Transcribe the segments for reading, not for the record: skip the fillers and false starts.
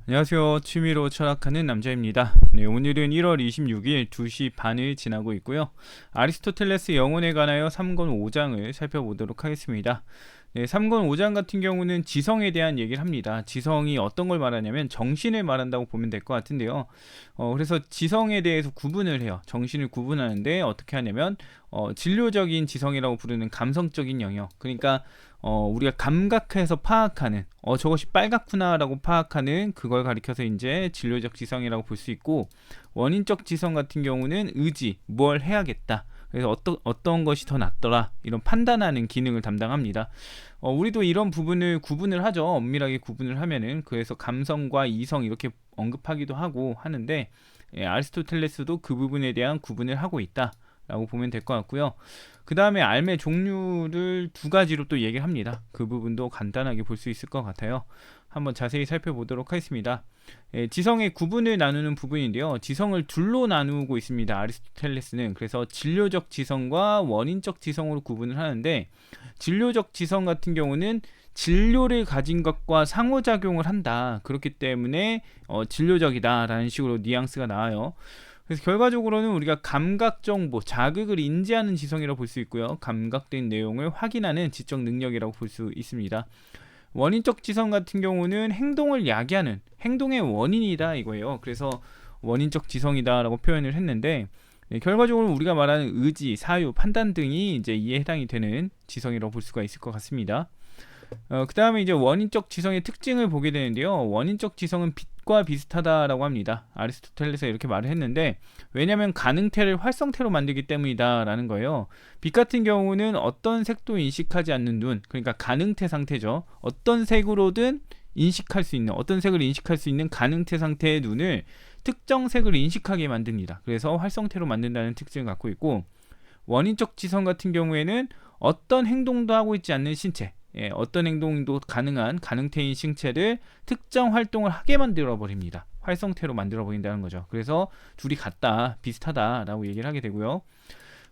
안녕하세요. 취미로 철학하는 남자입니다. 네, 오늘은 1월 26일 2시 반을 지나고 있고요. 아리스토텔레스 영혼에 관하여 3권 5장을 살펴보도록 하겠습니다. 네, 3권 5장 같은 경우는 지성에 대한 얘기를 합니다. 지성이 어떤 걸 말하냐면 정신을 말한다고 보면 될 것 같은데요. 그래서 지성에 대해서 구분을 해요. 정신을 구분하는데 어떻게 하냐면 진료적인 지성이라고 부르는 감성적인 영역. 그러니까 우리가 감각해서 파악하는 저것이 빨갛구나라고 파악하는 그걸 가리켜서 이제 진료적 지성이라고 볼 수 있고, 원인적 지성 같은 경우는 의지, 뭘 해야겠다, 그래서 어떤 것이 더 낫더라, 이런 판단하는 기능을 담당합니다. 우리도 이런 부분을 구분을 하죠. 엄밀하게 구분을 하면은. 그래서 감성과 이성 이렇게 언급하기도 하고 하는데, 아리스토텔레스도 그 부분에 대한 구분을 하고 있다 라고 보면 될 것 같고요. 그 다음에 알의 종류를 두 가지로 또 얘기를 합니다. 그 부분도 간단하게 볼 수 있을 것 같아요. 한번 자세히 살펴보도록 하겠습니다. 지성의 구분을 나누는 부분인데요. 지성을 둘로 나누고 있습니다. 아리스토텔레스는. 그래서 진료적 지성과 원인적 지성으로 구분을 하는데, 진료적 지성 같은 경우는 진료를 가진 것과 상호작용을 한다. 그렇기 때문에 진료적이다 라는 식으로 뉘앙스가 나와요. 그래서 결과적으로는 우리가 감각 정보, 자극을 인지하는 지성이라고 볼 수 있고요. 감각된 내용을 확인하는 지적 능력이라고 볼 수 있습니다. 원인적 지성 같은 경우는 행동을 야기하는, 행동의 원인이다 이거예요. 그래서 원인적 지성이다라고 표현을 했는데, 결과적으로 우리가 말하는 의지, 사유, 판단 등이 이제 이에 해당이 되는 지성이라고 볼 수가 있을 것 같습니다. 그 다음에 이제 원인적 지성의 특징을 보게 되는데요. 원인적 지성은 빛과 비슷하다라고 합니다. 아리스토텔레스가 이렇게 말을 했는데, 왜냐하면 가능태를 활성태로 만들기 때문이다라는 거예요. 빛 같은 경우는 어떤 색도 인식하지 않는 눈, 그러니까 가능태 상태죠. 어떤 색으로든 인식할 수 있는, 어떤 색을 인식할 수 있는 가능태 상태의 눈을 특정 색을 인식하게 만듭니다. 그래서 활성태로 만든다는 특징을 갖고 있고, 원인적 지성 같은 경우에는 어떤 행동도 하고 있지 않는 신체, 어떤 행동도 가능한 가능태인 신체를 특정 활동을 하게 만들어 버립니다. 활성태로 만들어 버린다는 거죠. 그래서 둘이 같다, 비슷하다라고 얘기를 하게 되고요.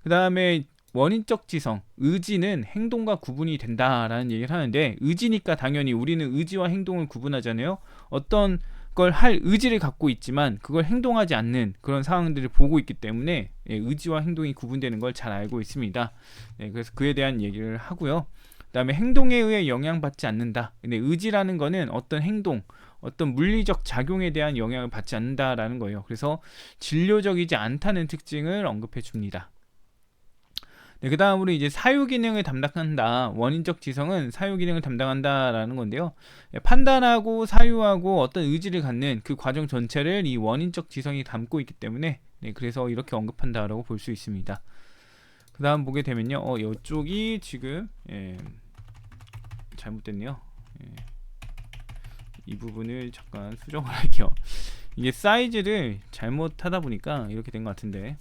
그 다음에 원인적 지성, 의지는 행동과 구분이 된다라는 얘기를 하는데, 의지니까 당연히 우리는 의지와 행동을 구분하잖아요. 어떤 걸 할 의지를 갖고 있지만 그걸 행동하지 않는 그런 상황들을 보고 있기 때문에 의지와 행동이 구분되는 걸 잘 알고 있습니다. 그래서 그에 대한 얘기를 하고요. 그 다음에 행동에 의해 영향받지 않는다. 근데 의지라는 거는 어떤 행동, 어떤 물리적 작용에 대한 영향을 받지 않는다라는 거예요. 그래서 진료적이지 않다는 특징을 언급해 줍니다. 그 다음으로 이제 사유 기능을 담당한다. 원인적 지성은 사유 기능을 담당한다라는 건데요. 판단하고 사유하고 어떤 의지를 갖는 그 과정 전체를 이 원인적 지성이 담고 있기 때문에, 그래서 이렇게 언급한다라고 볼 수 있습니다. 그 다음 보게 되면요. 이쪽이 지금 잘못됐네요. 이 부분을 잠깐 수정을 할게요. 이게 사이즈를 잘못하다 보니까 이렇게 된 것 같은데.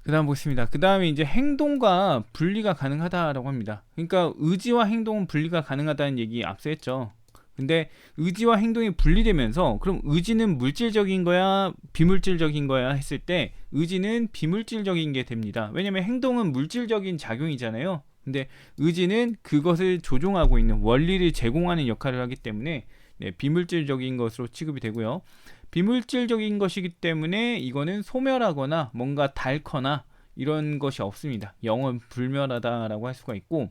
그 다음 보겠습니다. 그 다음에 이제 행동과 분리가 가능하다라고 합니다. 그러니까 의지와 행동은 분리가 가능하다는 얘기 앞서 했죠. 근데 의지와 행동이 분리되면서, 그럼 의지는 물질적인 거야 비물질적인 거야 했을 때 의지는 비물질적인 게 됩니다. 왜냐면 행동은 물질적인 작용이잖아요. 근데 의지는 그것을 조종하고 있는, 원리를 제공하는 역할을 하기 때문에 비물질적인 것으로 취급이 되고요. 비물질적인 것이기 때문에 이거는 소멸하거나 뭔가 닳거나 이런 것이 없습니다. 영원 불멸하다라고 할 수가 있고,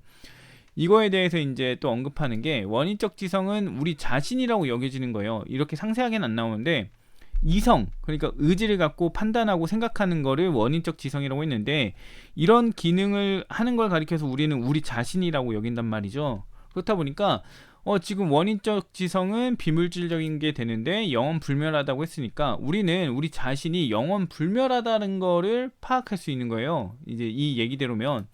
이거에 대해서 이제 또 언급하는 게, 원인적 지성은 우리 자신이라고 여겨지는 거예요. 이렇게 상세하게는 안 나오는데, 이성, 그러니까 의지를 갖고 판단하고 생각하는 거를 원인적 지성이라고 했는데, 이런 기능을 하는 걸 가리켜서 우리는 우리 자신이라고 여긴단 말이죠. 그렇다 보니까 지금 원인적 지성은 비물질적인 게 되는데 영원 불멸하다고 했으니까, 우리는 우리 자신이 영원 불멸하다는 거를 파악할 수 있는 거예요. 이제 이 얘기대로면.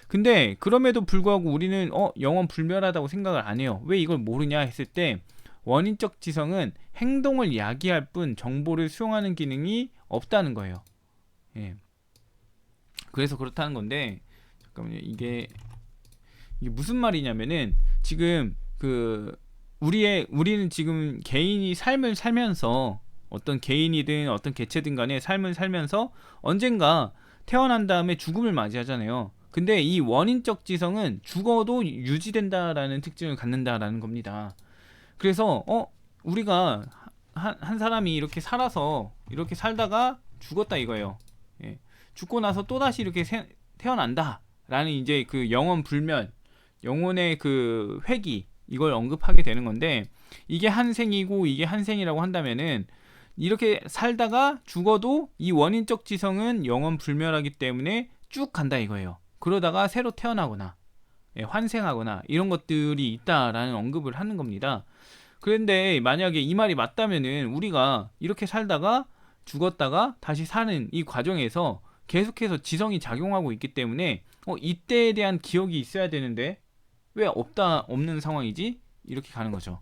근데 그럼에도 불구하고 우리는 영원 불멸하다고 생각을 안 해요. 왜 이걸 모르냐 했을 때, 원인적 지성은 행동을 야기할 뿐 정보를 수용하는 기능이 없다는 거예요. 그래서 그렇다는 건데, 잠깐만요. 이게 무슨 말이냐면은, 지금 우리는 지금 개인이 삶을 살면서, 어떤 개인이든 어떤 개체든 간에 삶을 살면서 언젠가 태어난 다음에 죽음을 맞이하잖아요. 근데 이 원인적 지성은 죽어도 유지된다라는 특징을 갖는다라는 겁니다. 그래서 우리가 한 사람이 이렇게 살아서 이렇게 살다가 죽었다 이거예요. 예. 죽고 나서 또 다시 이렇게 태어난다라는 이제 그 영원 불면, 영혼의 그 회귀, 이걸 언급하게 되는 건데, 이게 한 생이고 이게 한 생이라고 한다면은 이렇게 살다가 죽어도 이 원인적 지성은 영원 불멸하기 때문에 쭉 간다 이거예요. 그러다가 새로 태어나거나 환생하거나 이런 것들이 있다라는 언급을 하는 겁니다. 그런데 만약에 이 말이 맞다면은 우리가 이렇게 살다가 죽었다가 다시 사는 이 과정에서 계속해서 지성이 작용하고 있기 때문에 이때에 대한 기억이 있어야 되는데 왜 없는 상황이지? 이렇게 가는 거죠.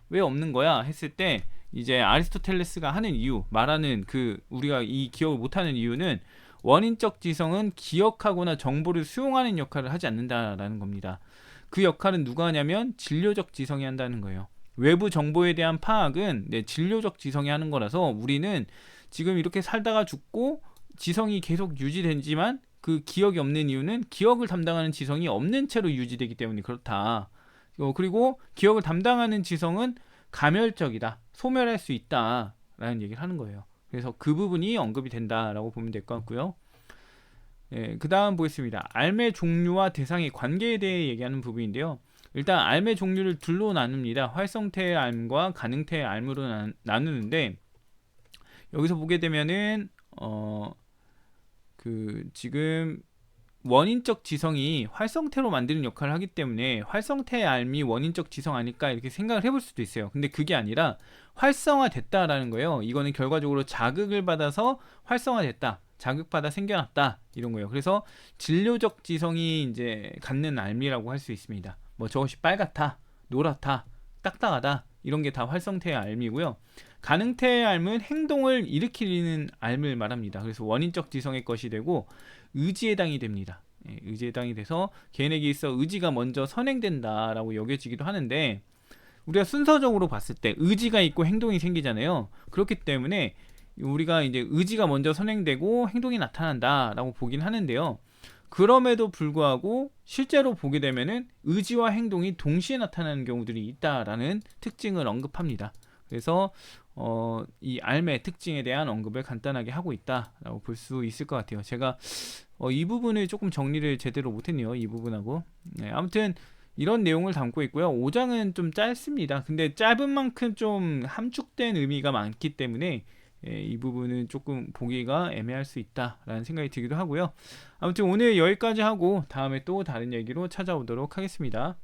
왜 없는 거야? 했을 때 이제 아리스토텔레스가 하는 이유, 말하는 그 우리가 이 기억을 못하는 이유는 원인적 지성은 기억하거나 정보를 수용하는 역할을 하지 않는다라는 겁니다. 그 역할은 누가 하냐면 진료적 지성이 한다는 거예요. 외부 정보에 대한 파악은 진료적 지성이 하는 거라서 우리는 지금 이렇게 살다가 죽고 지성이 계속 유지되지만 그 기억이 없는 이유는 기억을 담당하는 지성이 없는 채로 유지되기 때문에 그렇다. 그리고 기억을 담당하는 지성은 가멸적이다, 소멸할 수 있다라는 얘기를 하는 거예요. 그래서 그 부분이 언급이 된다라고 보면 될 것 같고요. 그 다음 보겠습니다. 알의 종류와 대상의 관계에 대해 얘기하는 부분인데요. 일단 알의 종류를 둘로 나눕니다. 활성태의 알과 가능태의 알으로 나누는데, 여기서 보게 되면은 지금 원인적 지성이 활성태로 만드는 역할을 하기 때문에 활성태의 알이 원인적 지성 아닐까 이렇게 생각을 해볼 수도 있어요. 근데 그게 아니라 활성화됐다라는 거예요. 이거는 결과적으로 자극을 받아서 활성화됐다, 자극받아 생겨났다 이런 거예요. 그래서 진료적 지성이 이제 갖는 알미라고 할 수 있습니다. 뭐 저것이 빨갛다, 노랗다, 딱딱하다 이런 게 다 활성태의 알미고요. 가능태의 알은 행동을 일으키는 알을 말합니다. 그래서 원인적 지성의 것이 되고 의지에 해당이 됩니다. 의지에 해당이 돼서 개인에게 있어 의지가 먼저 선행된다라고 여겨지기도 하는데, 우리가 순서적으로 봤을 때 의지가 있고 행동이 생기잖아요. 그렇기 때문에 우리가 이제 의지가 먼저 선행되고 행동이 나타난다라고 보긴 하는데요. 그럼에도 불구하고 실제로 보게 되면은 의지와 행동이 동시에 나타나는 경우들이 있다라는 특징을 언급합니다. 그래서 이 알의 특징에 대한 언급을 간단하게 하고 있다라고 볼 수 있을 것 같아요. 제가 이 부분을 조금 정리를 제대로 못했네요. 이 부분하고. 아무튼 이런 내용을 담고 있고요. 5장은 좀 짧습니다. 근데 짧은 만큼 좀 함축된 의미가 많기 때문에 이 부분은 조금 보기가 애매할 수 있다라는 생각이 들기도 하고요. 아무튼 오늘 여기까지 하고 다음에 또 다른 얘기로 찾아오도록 하겠습니다.